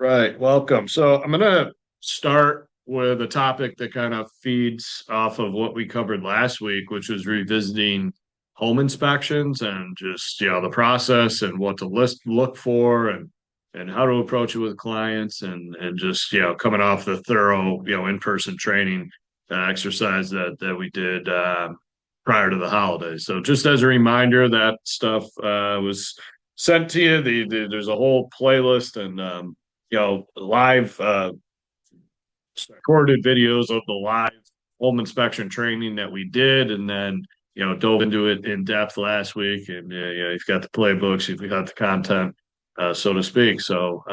Right. Welcome. So I'm going to start with a topic that kind of feeds off of what we covered last week, which was revisiting home inspections and just, the process and what to look for and how to approach it with clients and just, coming off the thorough, in-person training exercise that we did prior to the holidays. So just as a reminder, that stuff was sent to you. There's a whole playlist and live recorded videos of the live home inspection training that we did, and then dove into it in depth last week. And you've got the playbooks, you've got the content, so to speak. So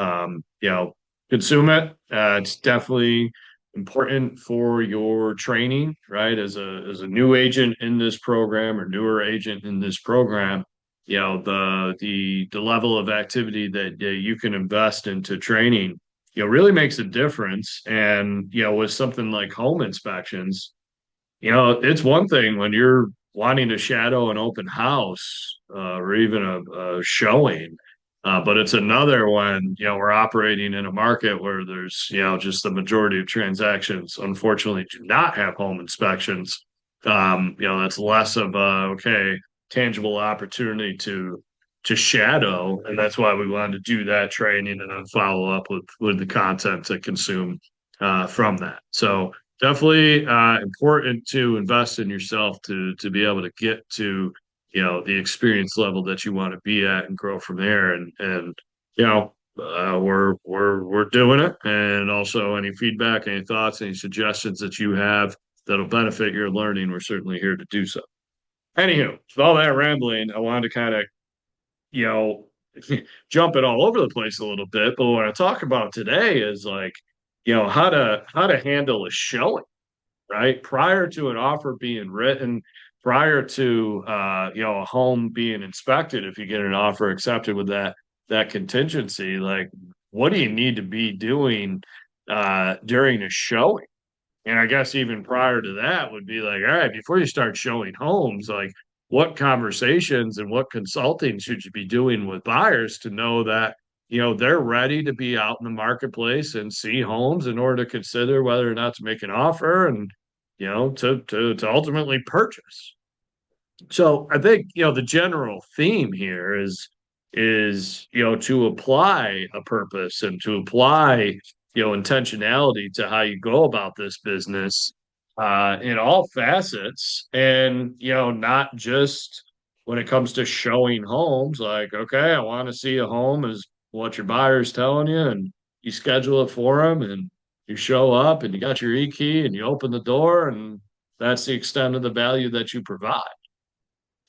consume it. It's definitely important for your training, right? As a new agent in this program or newer agent in this program, the level of activity that you can invest into training really makes a difference. And with something like home inspections, it's one thing when you're wanting to shadow an open house or even a showing, but it's another when we're operating in a market where there's just the majority of transactions unfortunately do not have home inspections. That's less of a okay tangible opportunity to shadow, and that's why we wanted to do that training and then follow up with the content to consume from that. So definitely important to invest in yourself to be able to get to the experience level that you want to be at and grow from there. And we're doing it. And also any feedback, any thoughts, any suggestions that you have that'll benefit your learning, we're certainly here to do so. Anywho, with all that rambling, I wanted to kind of you know, jumping all over the place a little bit. But what I talk about today is like, how to handle a showing, right? Prior to an offer being written, prior to a home being inspected, if you get an offer accepted with that contingency, like what do you need to be doing during a showing? And I guess even prior to that would be like, all right, before you start showing homes, like what conversations and what consulting should you be doing with buyers to know that, they're ready to be out in the marketplace and see homes in order to consider whether or not to make an offer and, to ultimately purchase. So I think, the general theme here is to apply a purpose and to apply intentionality to how you go about this business in all facets, and not just when it comes to showing homes like, okay, I want to see a home is what your buyer's telling you, and you schedule it for them and you show up and you got your e-key and you open the door, and that's the extent of the value that you provide,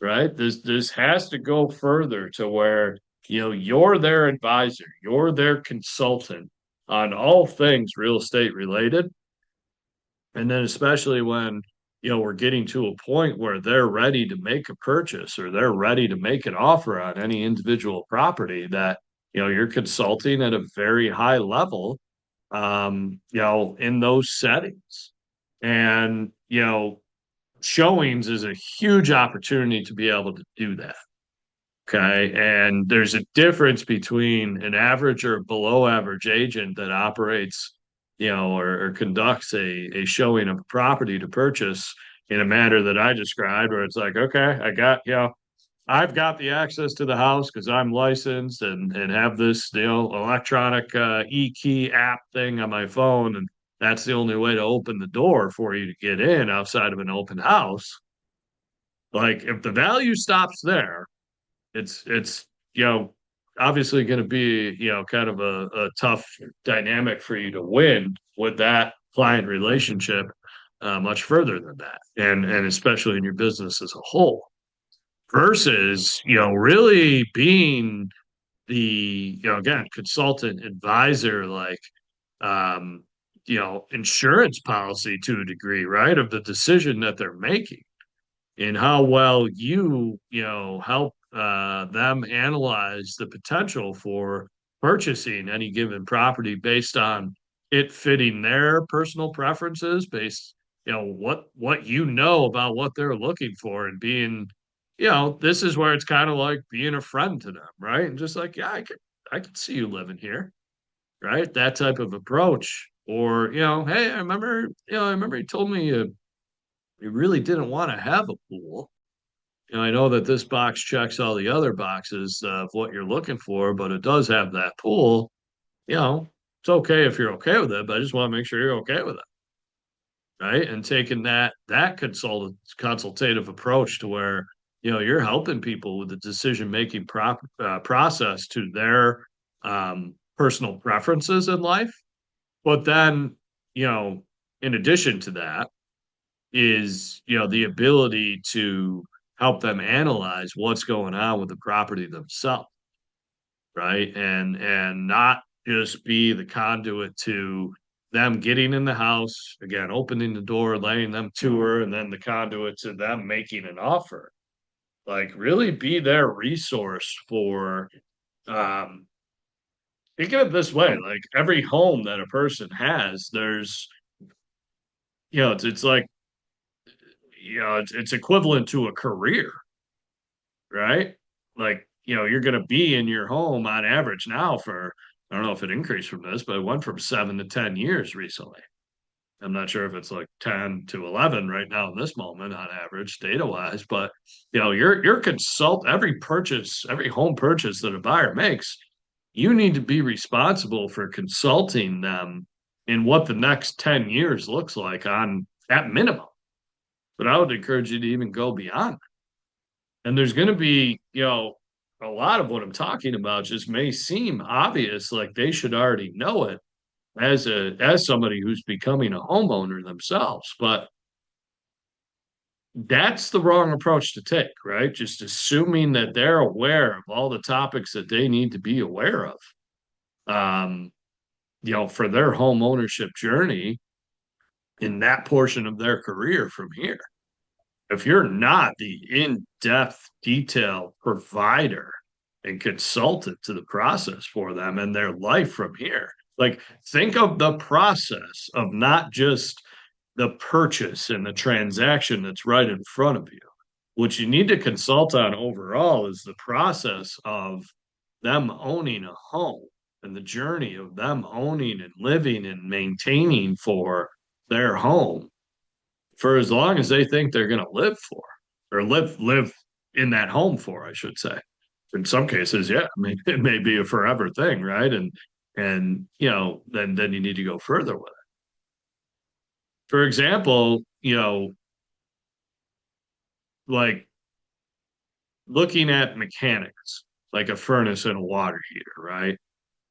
right? This has to go further to where you're their advisor, you're their consultant on all things real estate related. And then especially when we're getting to a point where they're ready to make a purchase or they're ready to make an offer on any individual property, that you're consulting at a very high level, in those settings. And showings is a huge opportunity to be able to do that. Okay. And there's a difference between an average or below average agent that operates, or conducts a showing of a property to purchase in a manner that I described, where it's like, okay, I've got the access to the house because I'm licensed and have this, electronic e-key app thing on my phone. And that's the only way to open the door for you to get in outside of an open house. Like if the value stops there, it's obviously going to be kind of a tough dynamic for you to win with that client relationship much further than that, and especially in your business as a whole, versus really being the again consultant advisor, like insurance policy to a degree, right, of the decision that they're making and how well you help them analyze the potential for purchasing any given property based on it fitting their personal preferences, based what about what they're looking for, and being this is where it's kind of like being a friend to them, right? And just like, yeah, I could see you living here, right? That type of approach. Or, hey, I remember you told me you really didn't want to have a pool. I know that this box checks all the other boxes of what you're looking for, but it does have that pool. You know, it's okay if you're okay with it, but I just want to make sure you're okay with it, right? And taking that consultative approach to where you're helping people with the decision making process to their personal preferences in life. But then, you know, in addition to that, is the ability to help them analyze what's going on with the property themselves, right? And not just be the conduit to them getting in the house, again, opening the door, letting them tour, and then the conduit to them making an offer. Like really be their resource for think of it this way, like every home that a person has, there's it's like it's equivalent to a career, right? Like, you're going to be in your home on average now for, I don't know if it increased from this, but it went from 7 to 10 years recently. I'm not sure if it's like 10 to 11 right now in this moment on average, data wise, but your consult every home purchase that a buyer makes, you need to be responsible for consulting them in what the next 10 years looks like on at minimum. But I would encourage you to even go beyond. And there's going to be, a lot of what I'm talking about just may seem obvious, like they should already know it as somebody who's becoming a homeowner themselves. But that's the wrong approach to take, right? Just assuming that they're aware of all the topics that they need to be aware of, um, for their home ownership journey in that portion of their career from here. If you're not the in-depth detail provider and consultant to the process for them and their life from here, like think of the process of not just the purchase and the transaction that's right in front of you. What you need to consult on overall is the process of them owning a home and the journey of them owning and living and maintaining for their home for as long as they think they're going to live for or live in that home for, I should say. In some cases, yeah, I mean, it may be a forever thing, right? And then you need to go further with it. For example, like looking at mechanics, like a furnace and a water heater, right?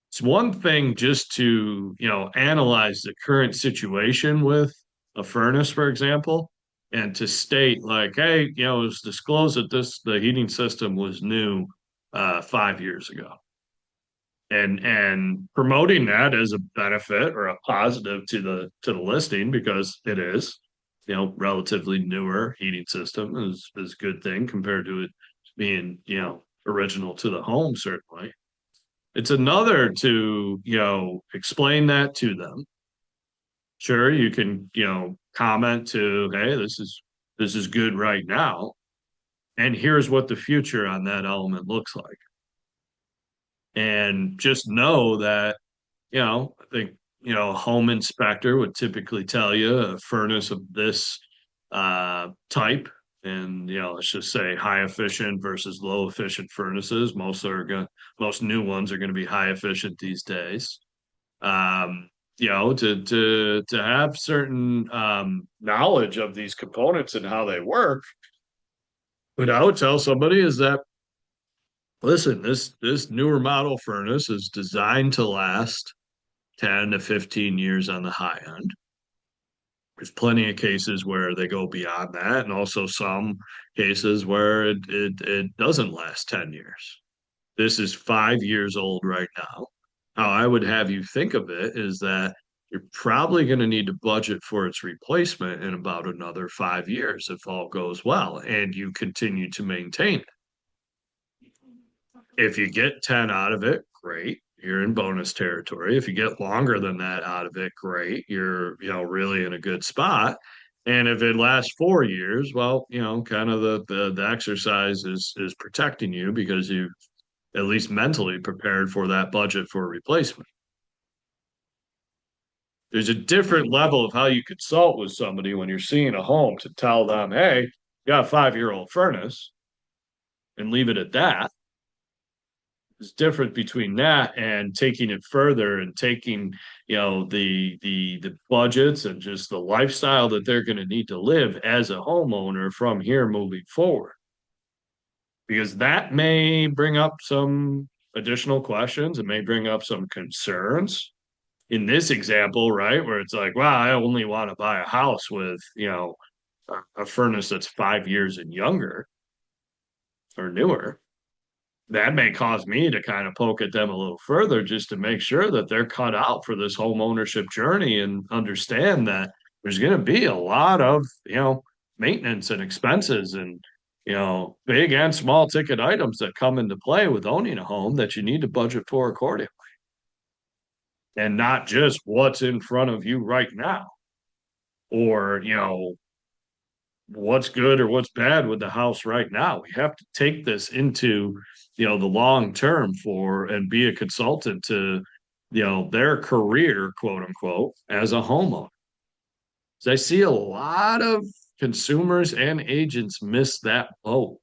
It's one thing just to, analyze the current situation with a furnace, for example, and to state like, hey, it was disclosed that the heating system was new 5 years ago. And promoting that as a benefit or a positive to the listing because it is, relatively newer heating system is a good thing compared to it being, original to the home, certainly. It's another to, explain that to them. Sure, you can, comment to, hey, this is good right now. And here's what the future on that element looks like. And just know that, I think, a home inspector would typically tell you a furnace of this type and let's just say high efficient versus low efficient furnaces. Most new ones are going to be high efficient these days. To have certain knowledge of these components and how they work, what I would tell somebody is that listen, this newer model furnace is designed to last 10 to 15 years on the high end. There's plenty of cases where they go beyond that, and also some cases where it doesn't last 10 years. This is 5 years old right now. How I would have you think of it is that you're probably going to need to budget for its replacement in about another 5 years if all goes well and you continue to maintain it. If you get 10 out of it, great. You're in bonus territory. If you get longer than that out of it, great. You're, really in a good spot. And if it lasts 4 years, well, kind of the exercise is protecting you because you at least mentally prepared for that budget for replacement. There's a different level of how you consult with somebody when you're seeing a home to tell them, hey, you got a 5-year-old furnace and leave it at that. It's different between that and taking it further and taking, the budgets and just the lifestyle that they're going to need to live as a homeowner from here moving forward. Because that may bring up some additional questions. It may bring up some concerns. In this example, right, where it's like, wow, I only want to buy a house with, a furnace that's 5 years and younger or newer. That may cause me to kind of poke at them a little further just to make sure that they're cut out for this home ownership journey and understand that there's going to be a lot of, maintenance and expenses and, big and small ticket items that come into play with owning a home that you need to budget for accordingly and not just what's in front of you right now or, what's good or what's bad with the house right now. We have to take this into, the long term for and be a consultant to, their career, quote unquote, as a homeowner. So I see a lot of consumers and agents miss that boat.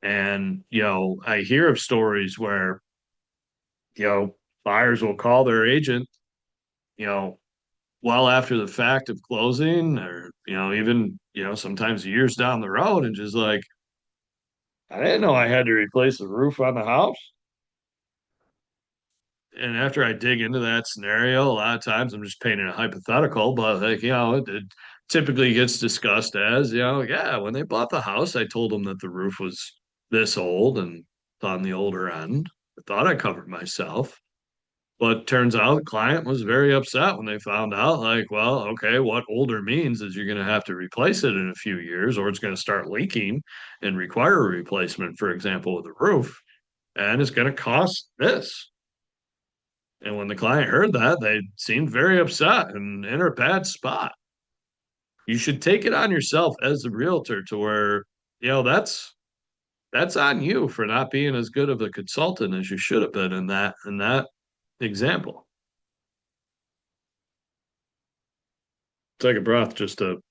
And, I hear of stories where, buyers will call their agent, you know, well after the fact of closing or, even, sometimes years down the road and just like, I didn't know I had to replace the roof on the house. And after I dig into that scenario, a lot of times I'm just painting a hypothetical, but like, it typically gets discussed as, yeah, when they bought the house, I told them that the roof was this old and on the older end. I thought I covered myself. But turns out the client was very upset when they found out, like, well, okay, what older means is you're going to have to replace it in a few years, or it's going to start leaking and require a replacement, for example, with the roof, and it's going to cost this. And when the client heard that, they seemed very upset and in a bad spot. You should take it on yourself as a realtor to where, that's on you for not being as good of a consultant as you should have been in that example. Take a breath just to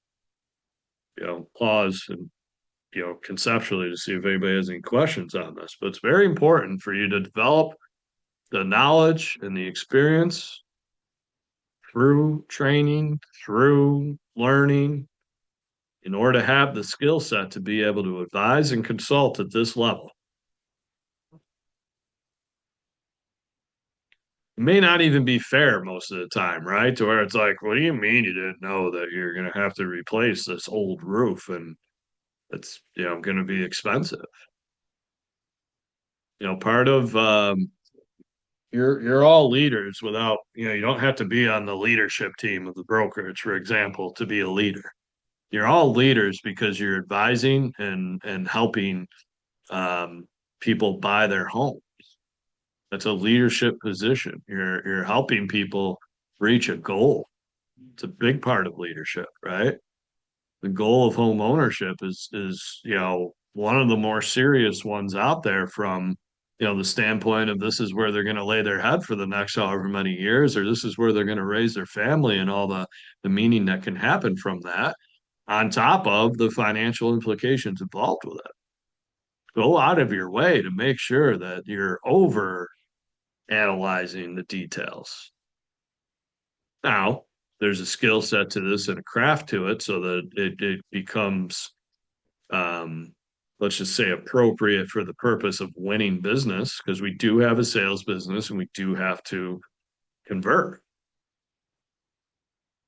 pause and, conceptually to see if anybody has any questions on this. But it's very important for you to develop the knowledge and the experience through training, through learning, in order to have the skill set to be able to advise and consult at this level. It may not even be fair most of the time, right? To where it's like, what do you mean you didn't know that you're going to have to replace this old roof and it's, going to be expensive? Part of you're all leaders without, you don't have to be on the leadership team of the brokerage, for example, to be a leader. You're all leaders because you're advising and helping people buy their home. That's a leadership position. You're helping people reach a goal. It's a big part of leadership, right? The goal of home ownership is one of the more serious ones out there from the standpoint of this is where they're going to lay their head for the next however many years, or this is where they're going to raise their family and all the meaning that can happen from that, on top of the financial implications involved with it. Go out of your way to make sure that you're over analyzing the details. Now, there's a skill set to this and a craft to it so that it becomes, um, let's just say, appropriate for the purpose of winning business, because we do have a sales business and we do have to convert.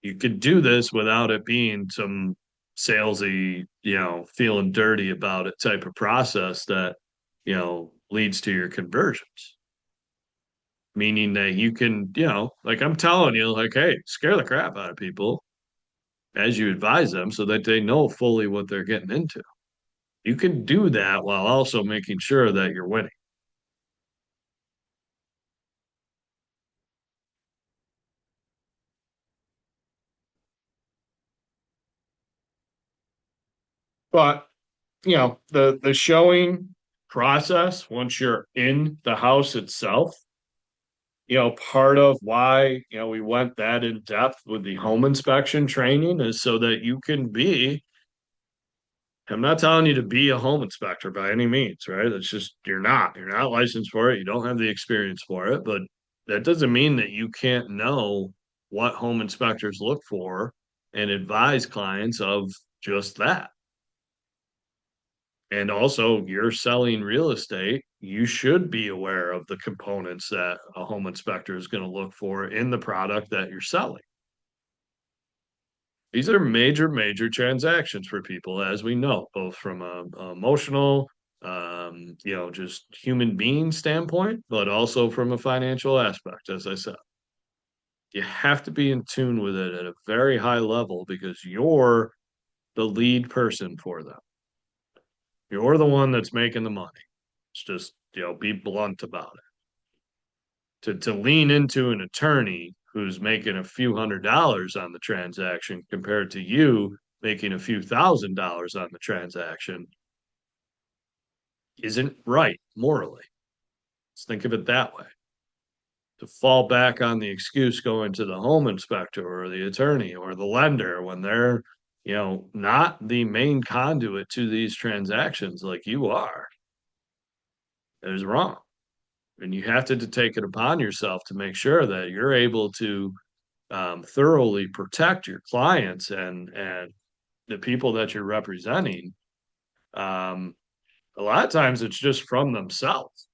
You could do this without it being some salesy, feeling dirty about it type of process that, leads to your conversions. Meaning that you can, like I'm telling you, like, hey, scare the crap out of people as you advise them so that they know fully what they're getting into. You can do that while also making sure that you're winning. But, the showing process, once you're in the house itself, part of why, we went that in depth with the home inspection training is so that you can be, I'm not telling you to be a home inspector by any means, right? It's just, you're not licensed for it. You don't have the experience for it, but that doesn't mean that you can't know what home inspectors look for and advise clients of just that. And also, you're selling real estate. You should be aware of the components that a home inspector is going to look for in the product that you're selling. These are major, major transactions for people, as we know, both from a emotional, just human being standpoint, but also from a financial aspect, as I said. You have to be in tune with it at a very high level because you're the lead person for them. You're the one that's making the money. It's just, be blunt about it. To lean into an attorney who's making a few $100s on the transaction compared to you making a few $1,000s on the transaction isn't right morally. Let's think of it that way. To fall back on the excuse going to the home inspector or the attorney or the lender when they're, not the main conduit to these transactions like you are, is wrong. And you have to take it upon yourself to make sure that you're able to thoroughly protect your clients and the people that you're representing. Um, a lot of times it's just from themselves,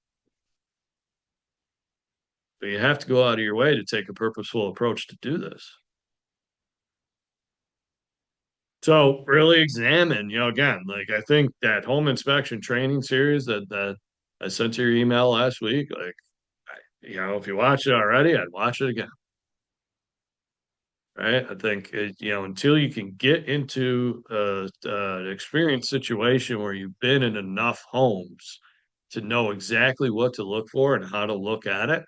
but you have to go out of your way to take a purposeful approach to do this. So really examine, again, like I think that home inspection training series that I sent to your email last week, like, if you watch it already, I'd watch it again. Right. I think, until you can get into an experienced situation where you've been in enough homes to know exactly what to look for and how to look at it,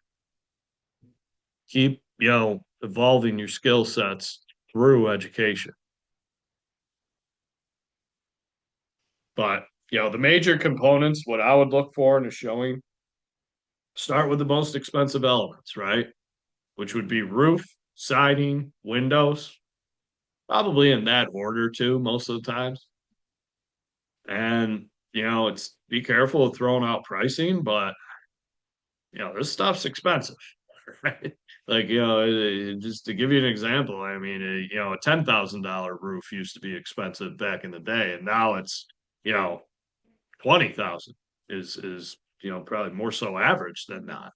keep, evolving your skill sets through education. But, the major components, what I would look for in a showing, start with the most expensive elements, right? Which would be roof, siding, windows, probably in that order too, most of the times. And, it's be careful of throwing out pricing, but this stuff's expensive, right? Like, just to give you an example, I mean, a $10,000 roof used to be expensive back in the day, and now it's, 20,000 is, probably more so average than not.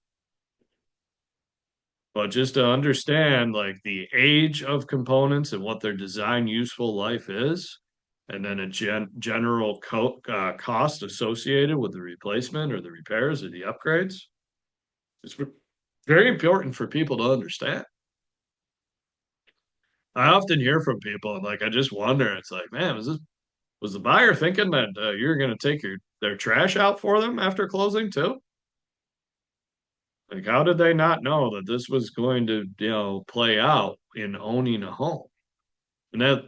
But just to understand like the age of components and what their design useful life is, and then a general cost associated with the replacement or the repairs or the upgrades, it's very important for people to understand. I often hear from people and like I just wonder, it's like, man, was the buyer thinking that you're going to take their trash out for them after closing too? Like, how did they not know that this was going to, play out in owning a home? And that,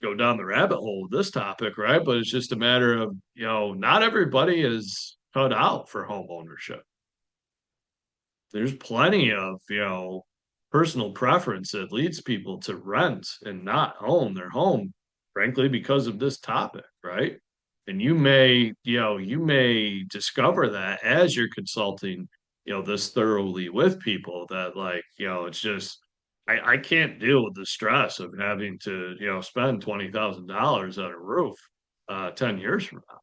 go down the rabbit hole with this topic, right? But it's just a matter of, not everybody is cut out for home ownership. There's plenty of, personal preference that leads people to rent and not own their home, frankly, because of this topic, right? And you may discover that as you're consulting, this thoroughly with people that like, it's just I can't deal with the stress of having to, spend $20,000 on a roof 10 years from now.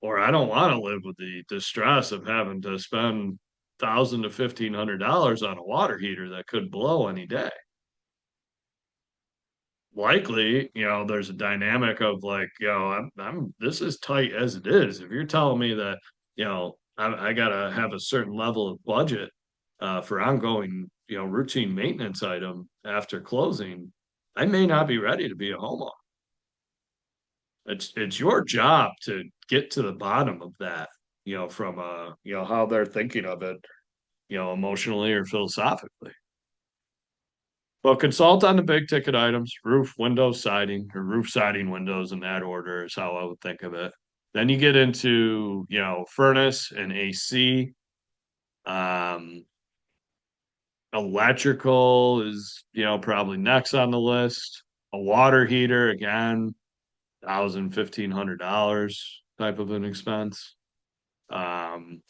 Or I don't want to live with the stress of having to spend $1,000 to $1,500 on a water heater that could blow any day. Likely, there's a dynamic of like, I'm this is tight as it is. If you're telling me that, I gotta have a certain level of budget for ongoing, routine maintenance item after closing, I may not be ready to be a homeowner. It's your job to get to the bottom of that, from how they're thinking of it, emotionally or philosophically. Well, consult on the big ticket items, roof, window, siding, or roof, siding, windows in that order is how I would think of it. Then you get into, furnace and AC. Um, Electrical is, probably next on the list. A water heater, again, 1,000 to $1,500 type of an expense. Um,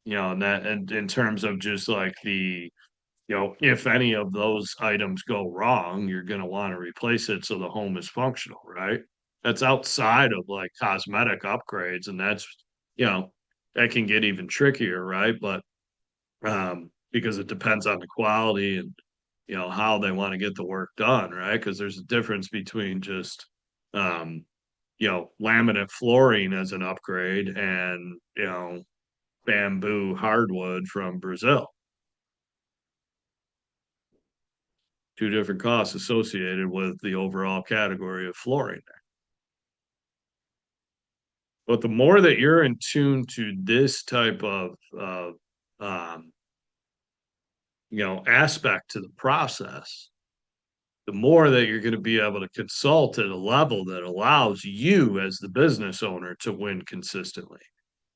and that, and in terms of just like if any of those items go wrong, you're going to want to replace it so the home is functional, right? That's outside of like cosmetic upgrades, and that can get even trickier, right? But because it depends on the quality and how they want to get the work done, right? Because there's a difference between just um, laminate flooring as an upgrade and bamboo hardwood from Brazil. Two different costs associated with the overall category of flooring. But the more that you're in tune to this type of um, aspect to the process, the more that you're going to be able to consult at a level that allows you as the business owner to win consistently.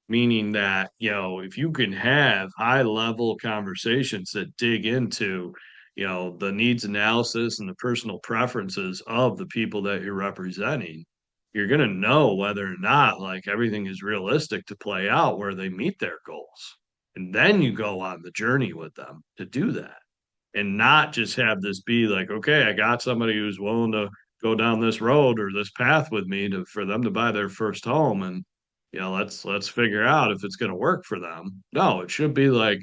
Meaning that, if you can have high level conversations that dig into, the needs analysis and the personal preferences of the people that you're representing, you're going to know whether or not like everything is realistic to play out where they meet their goals. And then you go on the journey with them to do that and not just have this be like, okay, I got somebody who's willing to go down this road or this path with me to for them to buy their first home and let's figure out if it's going to work for them. No, it should be like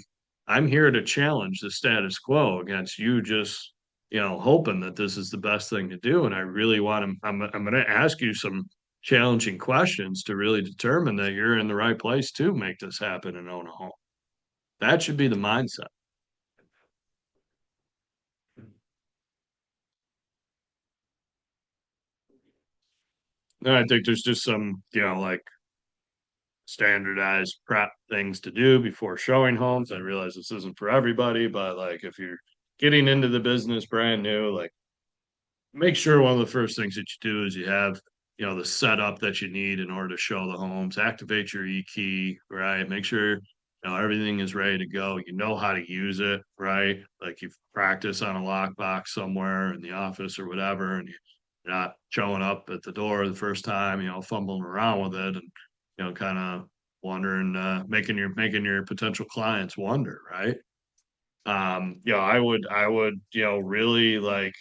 I'm here to challenge the status quo against you just hoping that this is the best thing to do and I really want to I'm going to ask you some challenging questions to really determine that you're in the right place to make this happen and own a home. That should be the mindset. And I think there's just some, like standardized prep things to do before showing homes. I realize this isn't for everybody, but like if you're getting into the business brand new, like make sure one of the first things that you do is you have, the setup that you need in order to show the homes, activate your e-key, right? Make sure everything is ready to go. You know how to use it, right? Like you've practiced on a lockbox somewhere in the office or whatever, and you're not showing up at the door the first time, fumbling around with it and kind of wondering, making your potential clients wonder, right? I would, really like,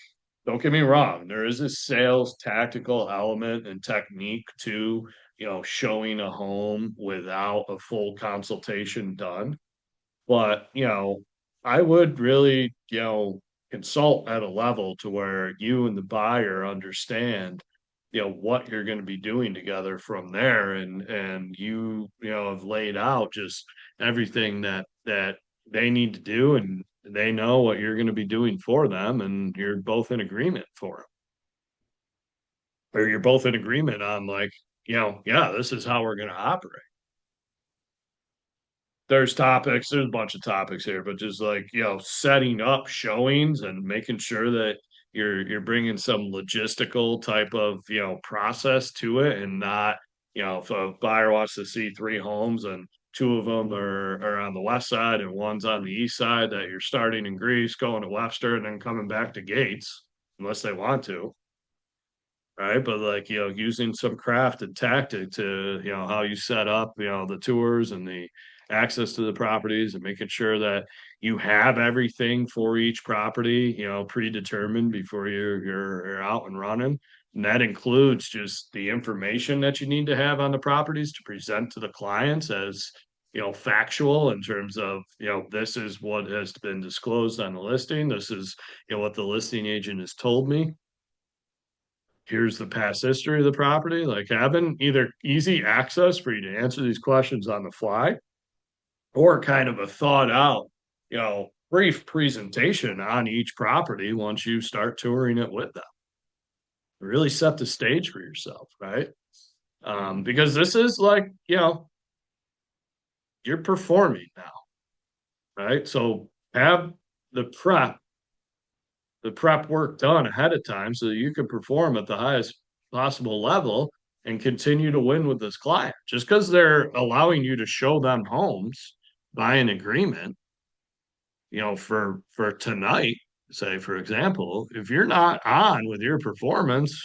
don't get me wrong, there is a sales tactical element and technique to, showing a home without a full consultation done. But, I would really, consult at a level to where you and the buyer understand, what you're going to be doing together from there. And have laid out just everything that they need to do and they know what you're going to be doing for them and you're both in agreement for them. Or you're both in agreement on like, yeah, this is how we're going to operate. There's a bunch of topics here, but just like, setting up showings and making sure that you're bringing some logistical type of, process to it and not, if a buyer wants to see three homes and two of them are on the west side and one's on the east side, that you're starting in Greece, going to Webster and then coming back to Gates, unless they want to, right? But like, using some craft and tactic to, how you set up, the tours and the access to the properties and making sure that you have everything for each property, predetermined before you're out and running. And that includes just the information that you need to have on the properties to present to the clients as, factual in terms of, this is what has been disclosed on the listing. This is, what the listing agent has told me. Here's the past history of the property, like having either easy access for you to answer these questions on the fly or kind of a thought out, brief presentation on each property once you start touring it with them. Really set the stage for yourself, right? Because this is like, you're performing now, right? So have the prep the prep work done ahead of time so that you can perform at the highest possible level and continue to win with this client. Just because they're allowing you to show them homes by an agreement, for tonight, say for example, if you're not on with your performance,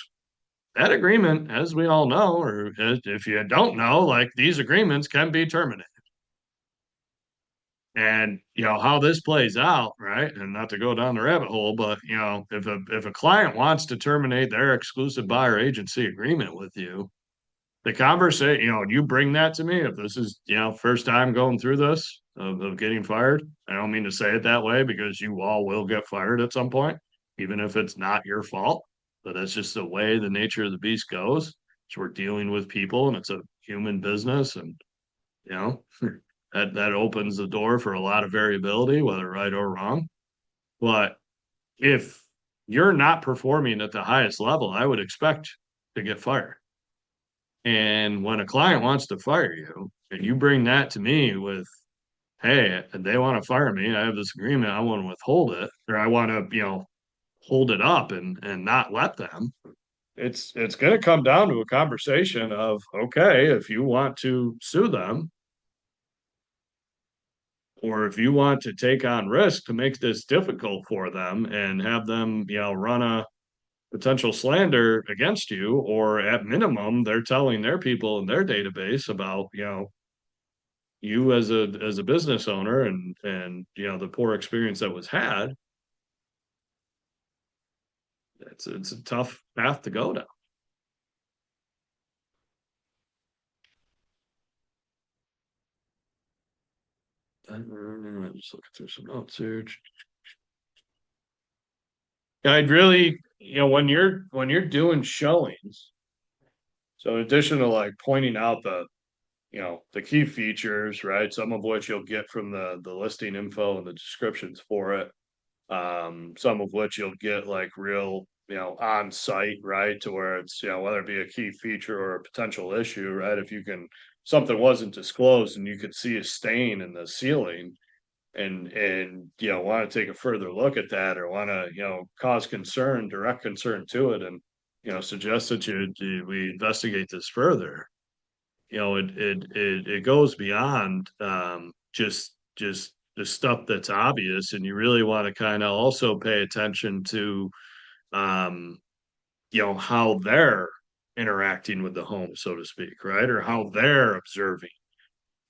that agreement, as we all know, or if you don't know, like these agreements can be terminated. And how this plays out, right? And not to go down the rabbit hole, but if a client wants to terminate their exclusive buyer agency agreement with you, the conversation, you bring that to me. If this is, first time going through this of getting fired, I don't mean to say it that way because you all will get fired at some point, even if it's not your fault. But that's just the way the nature of the beast goes. So we're dealing with people and it's a human business and you know, that opens the door for a lot of variability, whether right or wrong. But if you're not performing at the highest level, I would expect to get fired. And when a client wants to fire you, and you bring that to me with, hey, they want to fire me, I have this agreement, I want to withhold it, or I want to, hold it up and not let them. It's going to come down to a conversation of, okay, if you want to sue them, or if you want to take on risk to make this difficult for them and have them, run a potential slander against you, or at minimum, they're telling their people in their database about, you as a business owner and the poor experience that was had, it's a tough path to go down. I'm just looking through some notes here. I'd really, when you're doing showings, so in addition to like pointing out the key features, right? Some of which you'll get from the listing info and the descriptions for it. Some of which you'll get like real, on site, right? To where it's, whether it be a key feature or a potential issue, right? If you can, something wasn't disclosed and you could see a stain in the ceiling and want to take a further look at that or want to, cause concern, direct concern to it and, suggest that we investigate this further. It goes beyond just the stuff that's obvious, and you really want to kind of also pay attention to um, how they're interacting with the home, so to speak, right? Or how they're observing,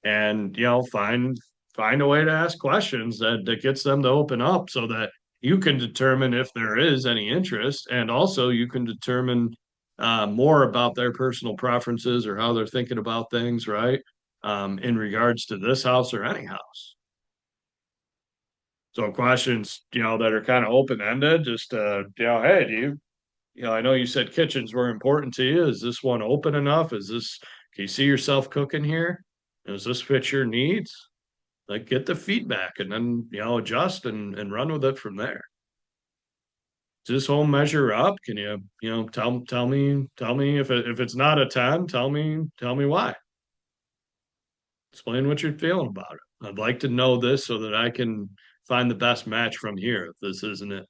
and find a way to ask questions that gets them to open up, so that you can determine if there is any interest, and also you can determine more about their personal preferences or how they're thinking about things, right? In regards to this house or any house. So questions, that are kind of open ended, just hey, I know you said kitchens were important to you. Is this one open enough? Can you see yourself cooking here? Does this fit your needs? Like get the feedback and then, adjust and run with it from there. Does this home measure up? Can tell me if it's not a 10, tell me why. Explain what you're feeling about it. I'd like to know this so that I can find the best match from here if this isn't it.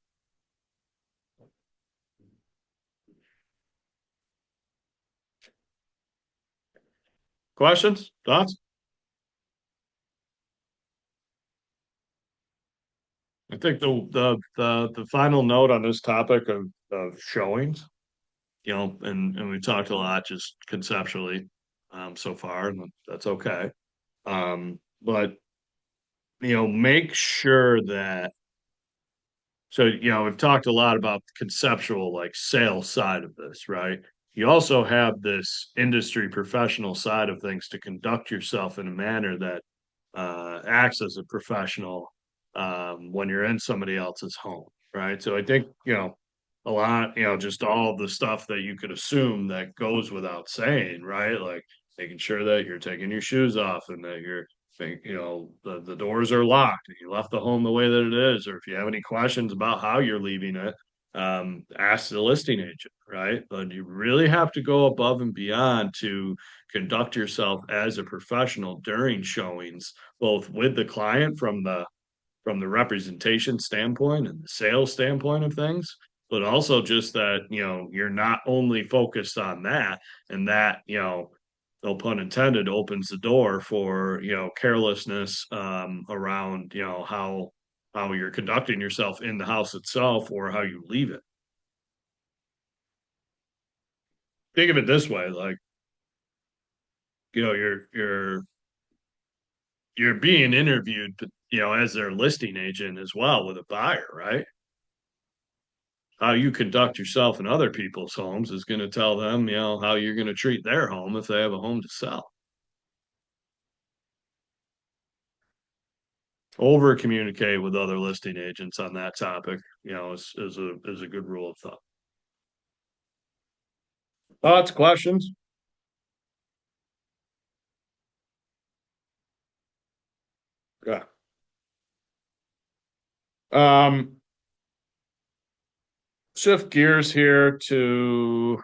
Questions? Thoughts? I think the final note on this topic of showings, and we talked a lot just conceptually so far, and that's okay. But make sure that so we've talked a lot about the conceptual like sales side of this, right? You also have this industry professional side of things to conduct yourself in a manner that acts as a professional when you're in somebody else's home, right? So I think, a lot, just all of the stuff that you could assume that goes without saying, right? Like making sure that you're taking your shoes off and that the doors are locked and you left the home the way that it is, or if you have any questions about how you're leaving it, ask the listing agent, right? But you really have to go above and beyond to conduct yourself as a professional during showings, both with the client from the representation standpoint and the sales standpoint of things, but also just that, you're not only focused on that and that, no pun intended, opens the door for, carelessness around, how you're conducting yourself in the house itself or how you leave it. Think of it this way, like, you're being interviewed, as their listing agent as well with a buyer, right? How you conduct yourself in other people's homes is going to tell them, how you're going to treat their home if they have a home to sell. Over communicate with other listing agents on that topic, is a good rule of thumb. Thoughts, questions? Yeah. Um, Shift gears here to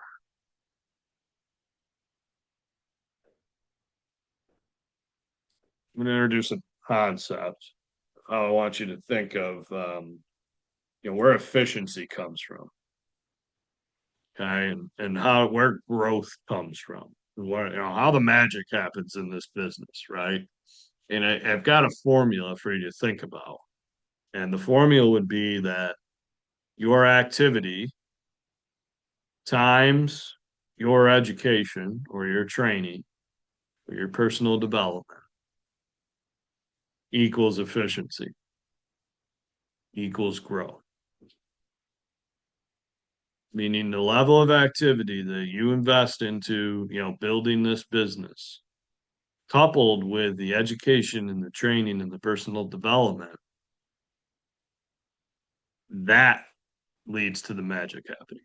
I'm going to introduce a concept. I want you to think of where efficiency comes from, okay, and how where growth comes from, where how the magic happens in this business, right? And I've got a formula for you to think about, and the formula would be that your activity times your education or your training or your personal development equals efficiency equals growth. Meaning the level of activity that you invest into, building this business, coupled with the education and the training and the personal development, that leads to the magic happening.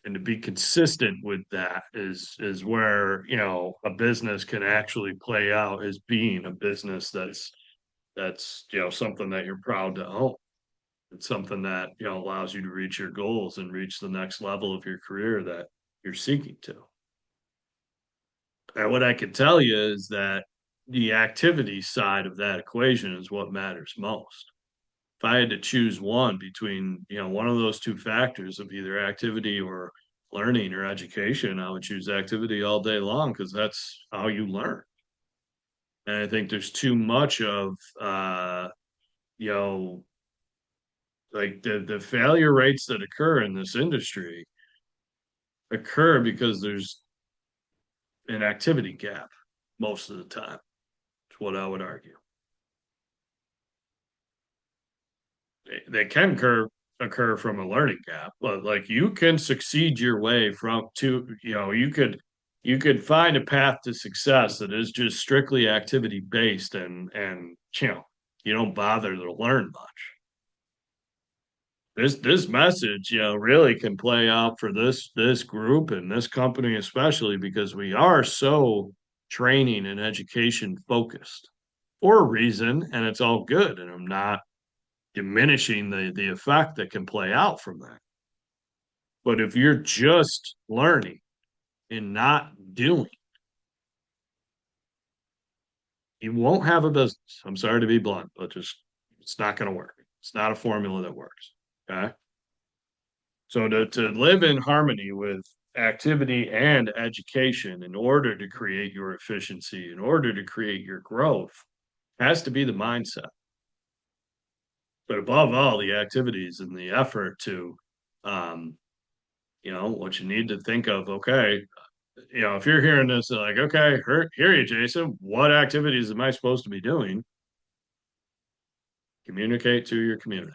And to be consistent with that is where, a business can actually play out as being a business that's something that you're proud to own. It's something that, allows you to reach your goals and reach the next level of your career that you're seeking to. And what I can tell you is that the activity side of that equation is what matters most. If I had to choose one between, one of those two factors of either activity or learning or education, I would choose activity all day long because that's how you learn. And I think there's too much of, you know, like the failure rates that occur in this industry occur because there's an activity gap most of the time. That's what I would argue. They can occur from a learning gap, but like you can succeed your way from to, you could find a path to success that is just strictly activity based and you don't bother to learn much. This message, really can play out for this group and this company especially because we are so training and education focused for a reason, and it's all good. And I'm not diminishing the effect that can play out from that. But if you're just learning and not doing, you won't have a business. I'm sorry to be blunt, but just it's not going to work. It's not a formula that works. Okay. So to live in harmony with activity and education in order to create your efficiency, in order to create your growth, has to be the mindset. But above all, the activities and the effort to, um, what you need to think of, okay, if you're hearing this, like, okay, hear you, Jason, what activities am I supposed to be doing? Communicate to your community.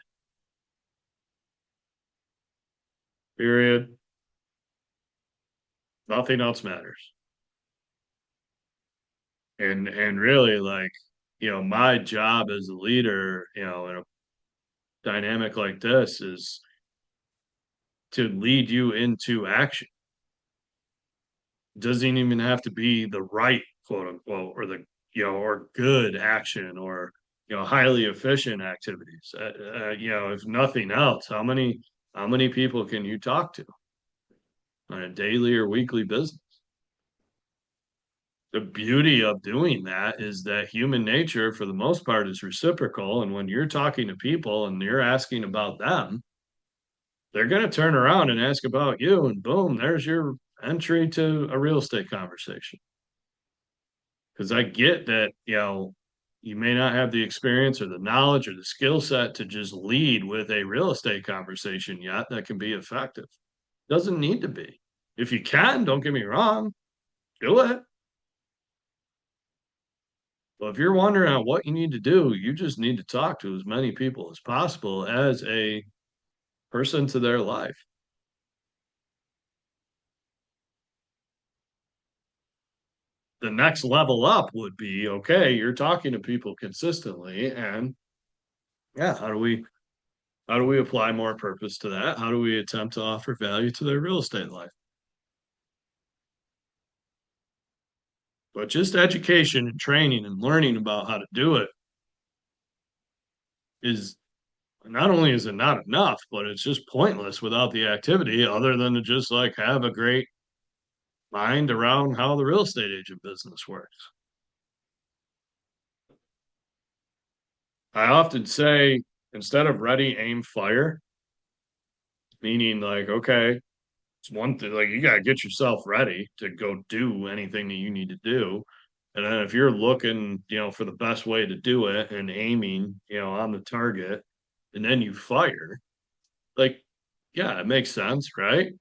Period. Nothing else matters. And really, like, my job as a leader, in a dynamic like this is to lead you into action. Doesn't even have to be the right quote unquote or the or good action or highly efficient activities. If nothing else, how many people can you talk to on a daily or weekly business? The beauty of doing that is that human nature, for the most part, is reciprocal. And when you're talking to people and you're asking about them, they're going to turn around and ask about you, and boom, there's your entry to a real estate conversation. Because I get that, you may not have the experience or the knowledge or the skill set to just lead with a real estate conversation yet that can be effective. Doesn't need to be. If you can, don't get me wrong, do it. But if you're wondering on what you need to do, you just need to talk to as many people as possible as a person to their life. The next level up would be okay, you're talking to people consistently, and yeah, how do we apply more purpose to that? How do we attempt to offer value to their real estate life? But just education and training and learning about how to do it is not only is it not enough, but it's just pointless without the activity other than to just like have a great mind around how the real estate agent business works. I often say instead of ready, aim, fire, meaning like, okay, it's one thing, like you got to get yourself ready to go do anything that you need to do. And then if you're looking, for the best way to do it and aiming, on the target, and then you fire, like, yeah, it makes sense, right?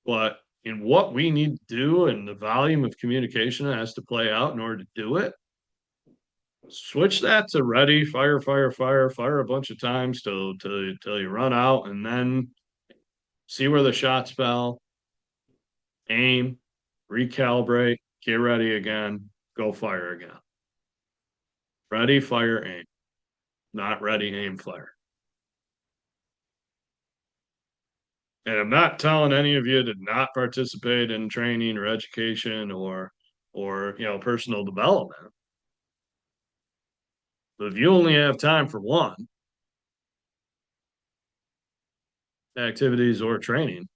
But in what we need to do and the volume of communication that has to play out in order to do it, switch that to ready, fire, fire, fire, fire a bunch of times till you run out, and then see where the shots fell, aim, recalibrate, get ready again, go fire again. Ready, fire, aim. Not ready, aim, fire. And I'm not telling any of you to not participate in training or education or personal development. But if you only have time for one, activities or training,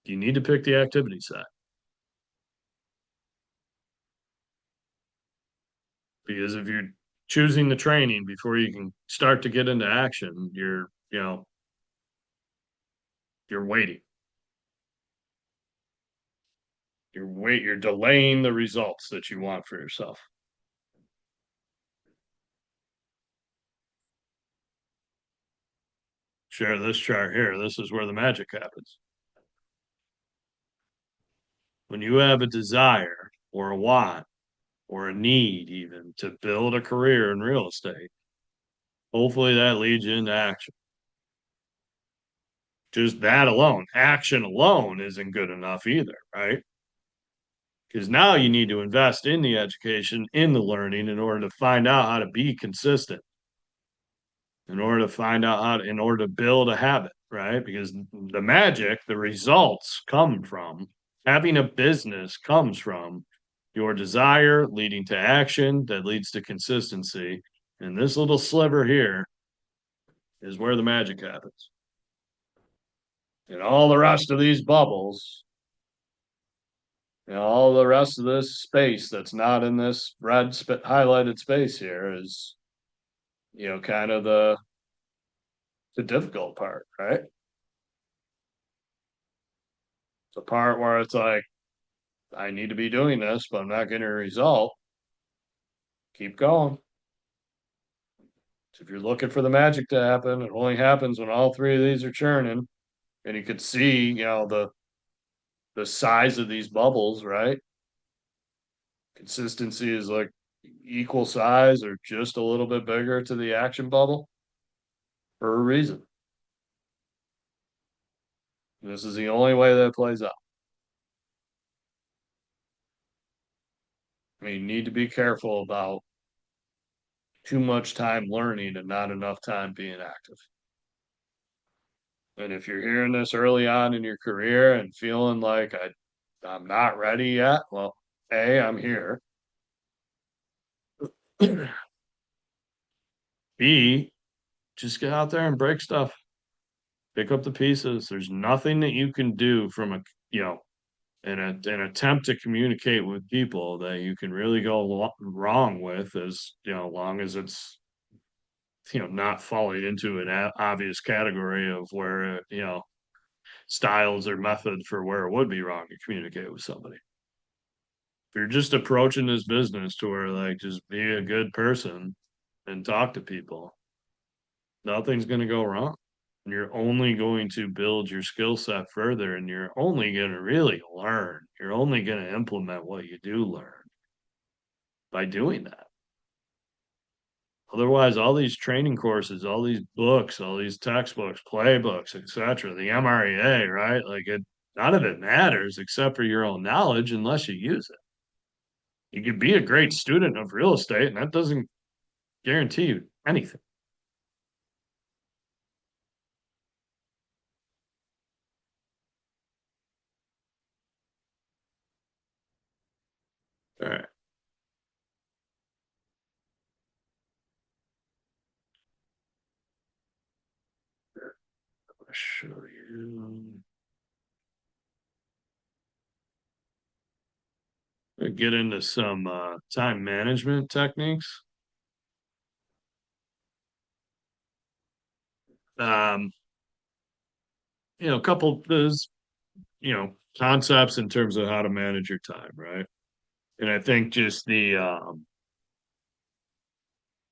you need to pick the activity set. Because if you're choosing the training before you can start to get into action, you're waiting. You're delaying the results that you want for yourself. Share this chart here. This is where the magic happens. When you have a desire or a want or a need even to build a career in real estate, hopefully that leads you into action. Just that alone, action alone isn't good enough either, right? Because now you need to invest in the education, in the learning in order to find out how to be consistent, in order to build a habit, right? Because the magic, the results come from having a business comes from your desire leading to action that leads to consistency. And this little sliver here is where the magic happens. And all the rest of these bubbles, all the rest of this space that's not in this red highlighted space here is, kind of the difficult part, right? The part where it's like, I need to be doing this, but I'm not getting a result. Keep going. So if you're looking for the magic to happen, it only happens when all three of these are churning. And you could see, the size of these bubbles, right? Consistency is like equal size or just a little bit bigger to the action bubble for a reason. This is the only way that plays out. I mean, you need to be careful about too much time learning and not enough time being active. And if you're hearing this early on in your career and feeling like I'm not ready yet, well, A, I'm here. B, just get out there and break stuff. Pick up the pieces. There's nothing that you can do from an attempt to communicate with people that you can really go wrong with as long as it's not falling into an obvious category of where styles or method for where it would be wrong to communicate with somebody. If you're just approaching this business to where like just be a good person and talk to people, nothing's going to go wrong. And you're only going to build your skill set further, and you're only going to really learn. You're only going to implement what you do learn by doing that. Otherwise, all these training courses, all these books, all these textbooks, playbooks, etc., the MREA, right? Like it, none of it matters except for your own knowledge unless you use it. You could be a great student of real estate, and that doesn't guarantee you anything. All right, I'll show you. Get into some time management techniques. Um, a couple there's concepts in terms of how to manage your time, right? And I think just the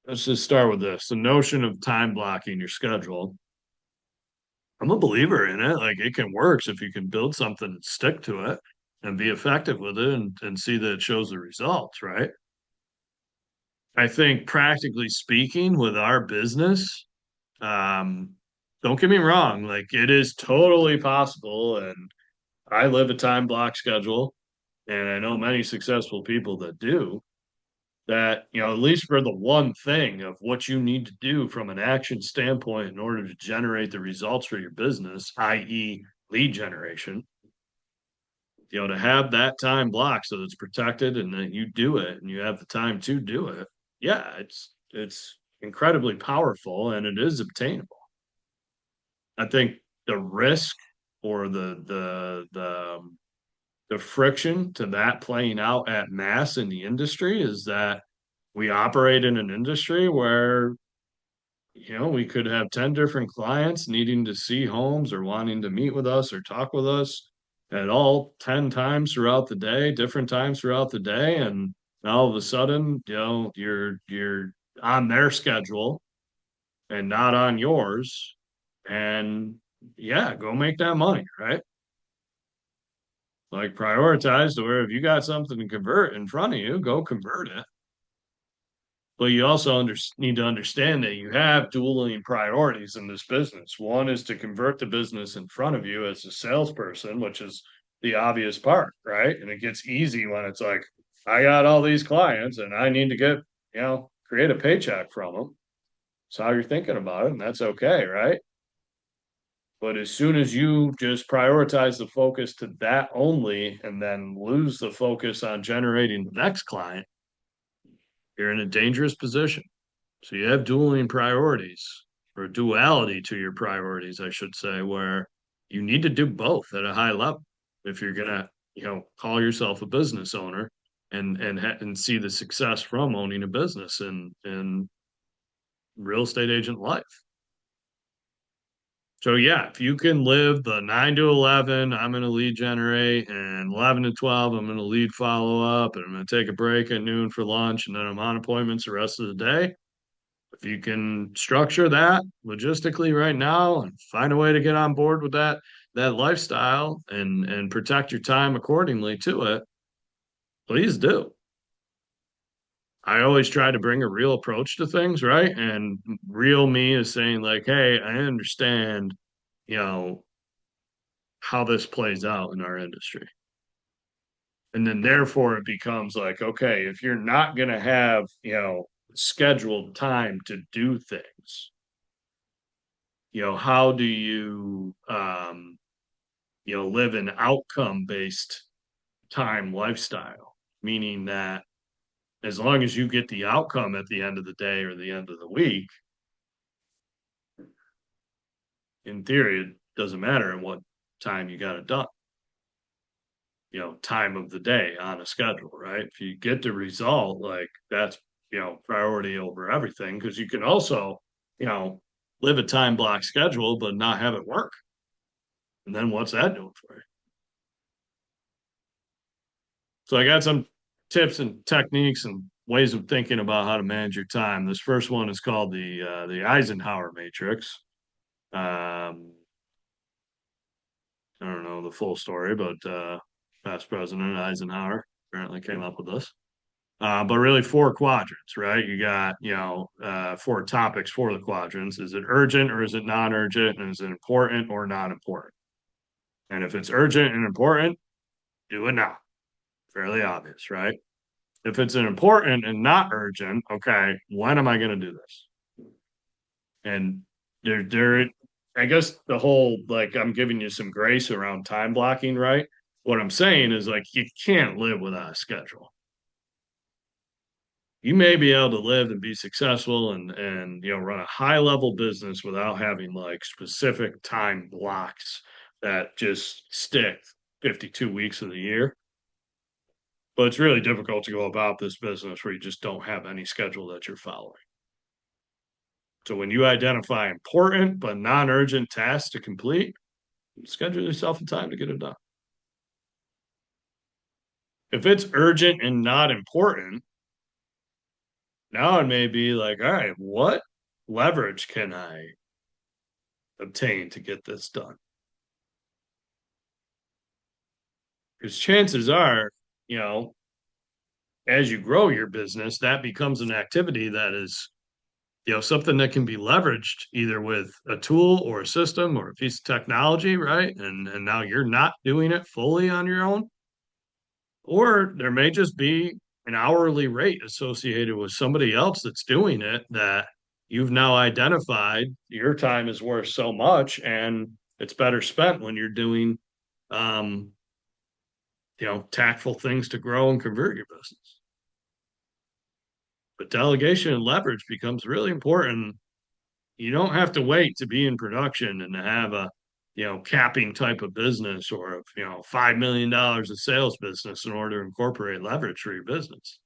let's just start with this. The notion of time blocking your schedule. I'm a believer in it. Like it can work if you can build something and stick to it and be effective with it and see that it shows the results, right? I think practically speaking, with our business, um, don't get me wrong, like it is totally possible, and I live a time block schedule, and I know many successful people that do that, at least for the one thing of what you need to do from an action standpoint in order to generate the results for your business, i.e., lead generation, to have that time blocked so that it's protected and that you do it and you have the time to do it. Yeah, it's incredibly powerful and it is obtainable. I think the risk or the friction to that playing out at mass in the industry is that we operate in an industry where we could have 10 different clients needing to see homes or wanting to meet with us or talk with us at all 10 times throughout the day, different times throughout the day. And all of a sudden, you're on their schedule and not on yours. And yeah, go make that money, right? Like prioritize to where if you got something to convert in front of you, go convert it. But you also need to understand that you have dueling priorities in this business. One is to convert the business in front of you as a salesperson, which is the obvious part, right? And it gets easy when it's like, I got all these clients and I need to get, create a paycheck from them. That's how you're thinking about it, and that's okay, right? But as soon as you just prioritize the focus to that only and then lose the focus on generating the next client, you're in a dangerous position. So you have dueling priorities or duality to your priorities, I should say, where you need to do both at a high level if you're gonna, call yourself a business owner and see the success from owning a business in real estate agent life. So yeah, if you can live the 9 to 11, I'm going to lead generate, and 11 to 12, I'm going to lead follow up, and I'm going to take a break at noon for lunch, and then I'm on appointments the rest of the day. If you can structure that logistically right now and find a way to get on board with that lifestyle and protect your time accordingly to it, please do. I always try to bring a real approach to things, right? And real me is saying like, hey, I understand, you know, how this plays out in our industry. And then therefore it becomes like, okay, if you're not going to have, scheduled time to do things, how do you, live an outcome based time lifestyle? Meaning that as long as you get the outcome at the end of the day or the end of the week, in theory, it doesn't matter in what time you got it done. Time of the day on a schedule, right? If you get the result, like that's, priority over everything because you can also, you know, live a time block schedule, but not have it work. And then what's that doing for you? So I got some tips and techniques and ways of thinking about how to manage your time. This first one is called the Eisenhower matrix. Um, I don't know the full story, but past President Eisenhower apparently came up with this. But really four quadrants, right? You got, four topics for the quadrants. Is it urgent or is it non-urgent? And is it important or not important? And if it's urgent and important, do it now. Fairly obvious, right? If it's an important and not urgent, okay, when am I going to do this? And there, I guess the whole like I'm giving you some grace around time blocking, right? What I'm saying is like you can't live without a schedule. You may be able to live and be successful and run a high level business without having like specific time blocks that just stick 52 weeks of the year. But it's really difficult to go about this business where you just don't have any schedule that you're following. So when you identify important but non-urgent tasks to complete, schedule yourself a time to get it done. If it's urgent and not important, now it may be like, all right, what leverage can I obtain to get this done? Because chances are, you know, as you grow your business, that becomes an activity that is, something that can be leveraged either with a tool or a system or a piece of technology, right? And now you're not doing it fully on your own. Or there may just be an hourly rate associated with somebody else that's doing it that you've now identified your time is worth so much and it's better spent when you're doing um, tactful things to grow and convert your business. But delegation and leverage becomes really important. You don't have to wait to be in production and to have a capping type of business or $5 million of sales business in order to incorporate leverage for your business.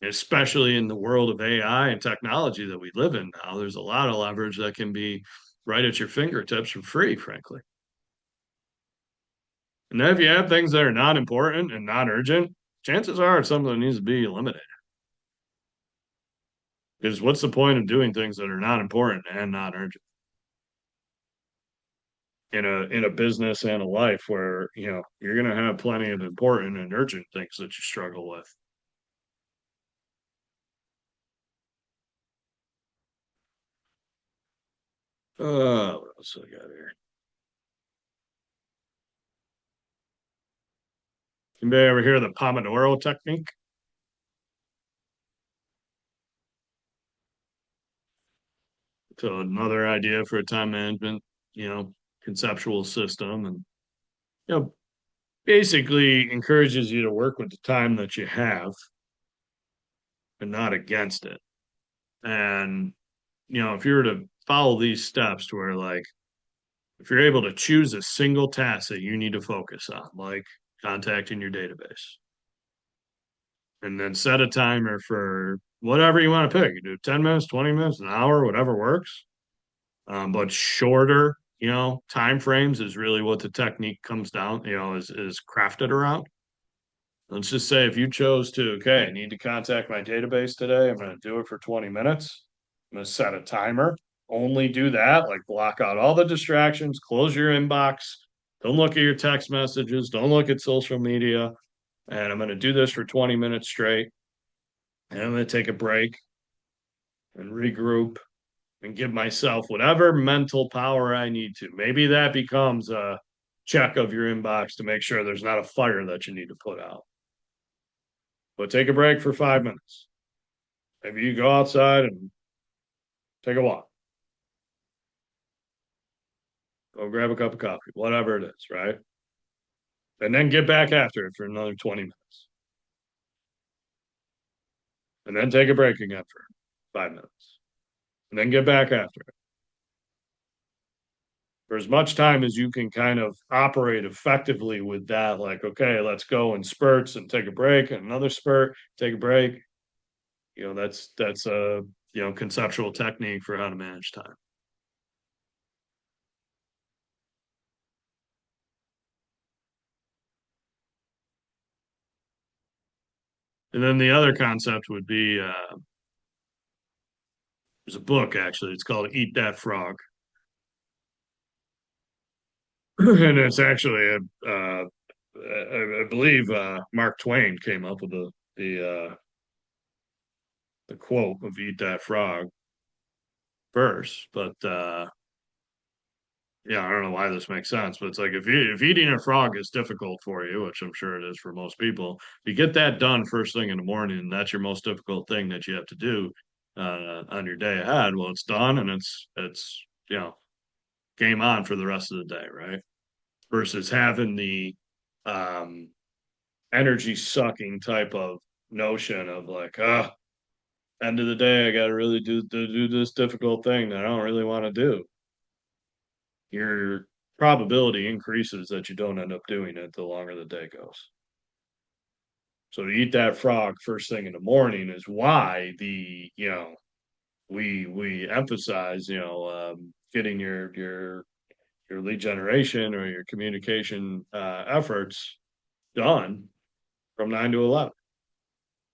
Especially in the world of AI and technology that we live in now, there's a lot of leverage that can be right at your fingertips for free, frankly. And then if you have things that are not important and not urgent, chances are it's something that needs to be eliminated. Because what's the point of doing things that are not important and not urgent in a business and a life where you're going to have plenty of important and urgent things that you struggle with. What else I got here? Anybody ever hear of the Pomodoro technique? So another idea for a time management, you know, conceptual system, and you know, basically encourages you to work with the time that you have and not against it. And if you were to follow these steps to where like if you're able to choose a single task that you need to focus on, like contacting your database, and then set a timer for whatever you want to pick. You do 10 minutes, 20 minutes, an hour, whatever works. But shorter, time frames is really what the technique comes down, is crafted around. Let's just say if you chose to, okay, I need to contact my database today. I'm going to do it for 20 minutes. I'm going to set a timer. Only do that, like block out all the distractions, close your inbox. Don't look at your text messages. Don't look at social media. And I'm going to do this for 20 minutes straight. And I'm going to take a break and regroup and give myself whatever mental power I need to. Maybe that becomes a check of your inbox to make sure there's not a fire that you need to put out. But take a break for 5 minutes. Maybe you go outside and take a walk, go grab a cup of coffee, whatever it is, right? And then get back after it for another 20 minutes. And then take a break again for 5 minutes. And then get back after it. For as much time as you can kind of operate effectively with that, like, okay, let's go in spurts and take a break, and another spurt, take a break. That's a conceptual technique for how to manage time. And then the other concept would be there's a book actually. It's called Eat That Frog, and it's actually I believe Mark Twain came up with the quote of "Eat That Frog" first, but yeah, I don't know why this makes sense, but it's like if eating a frog is difficult for you, which I'm sure it is for most people, you get that done first thing in the morning, and that's your most difficult thing that you have to do on your day ahead. Well, it's done, and it's game on for the rest of the day, right? Versus having the um, energy sucking type of notion of like, end of the day, I got to really do this difficult thing that I don't really want to do. Your probability increases that you don't end up doing it the longer the day goes. So to eat that frog first thing in the morning is why we emphasize getting your lead generation or your communication efforts done from 9 to 11.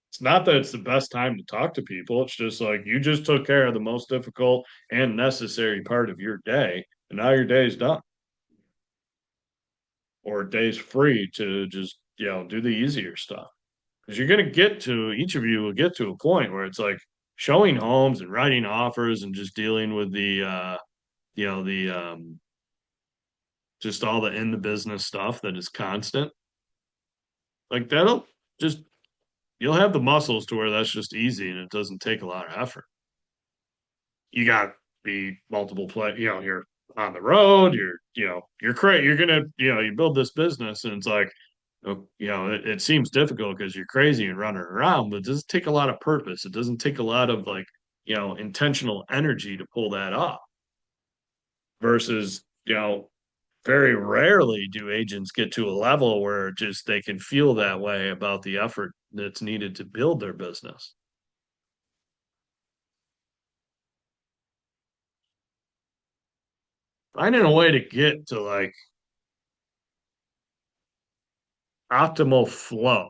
It's not that it's the best time to talk to people. It's just like you just took care of the most difficult and necessary part of your day, and now your day is done, or day's free to just do the easier stuff. Because you're gonna get to each of you will get to a point where it's like showing homes and writing offers and just dealing with the just all the in the business stuff that is constant. Like that'll just you'll have the muscles to where that's just easy and it doesn't take a lot of effort. You got the multiple play, you're on the road, you're crazy, you're gonna, you build this business and it's like, it seems difficult because you're crazy and running around, but it doesn't take a lot of purpose. It doesn't take a lot of like, intentional energy to pull that off versus, very rarely do agents get to a level where just they can feel that way about the effort that's needed to build their business. Finding a way to get to like optimal flow,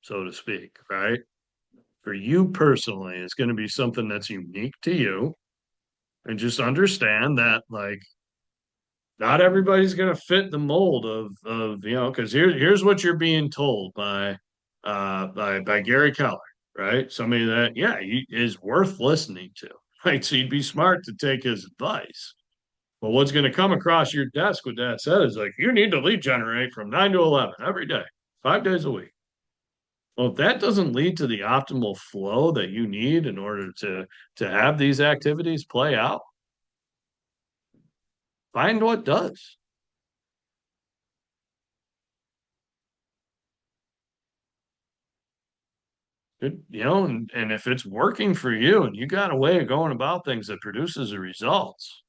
so to speak, right? For you personally, it's going to be something that's unique to you. And just understand that, like, not everybody's going to fit the mold of because here's what you're being told by Gary Keller, right? Somebody that, yeah, he is worth listening to, right? So you'd be smart to take his advice. But what's going to come across your desk with that said is like, you need to lead generate from 9 to 11 every day, 5 days a week. Well, if that doesn't lead to the optimal flow that you need in order to have these activities play out, find what does. And if it's working for you and you got a way of going about things that produces the results,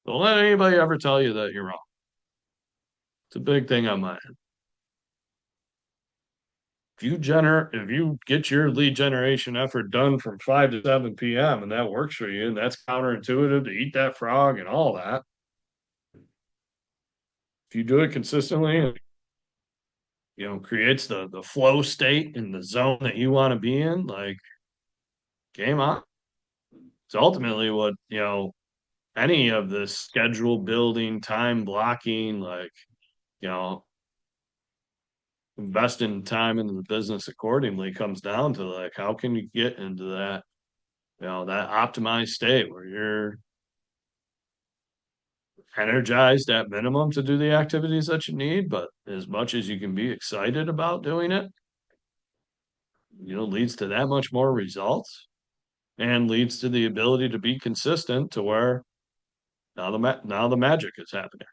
don't let anybody ever tell you that you're wrong. It's a big thing on my end. If you get your lead generation effort done from 5 to 7 p.m. and that works for you, and that's counterintuitive to eat that frog and all that, if you do it consistently, creates the flow state and the zone that you want to be in, like game on. It's ultimately what, any of the schedule building, time blocking, like, you know, investing time into the business accordingly comes down to like how can you get into that, that optimized state where you're energized at minimum to do the activities that you need, but as much as you can be excited about doing it, leads to that much more results and leads to the ability to be consistent to where now the magic is happening.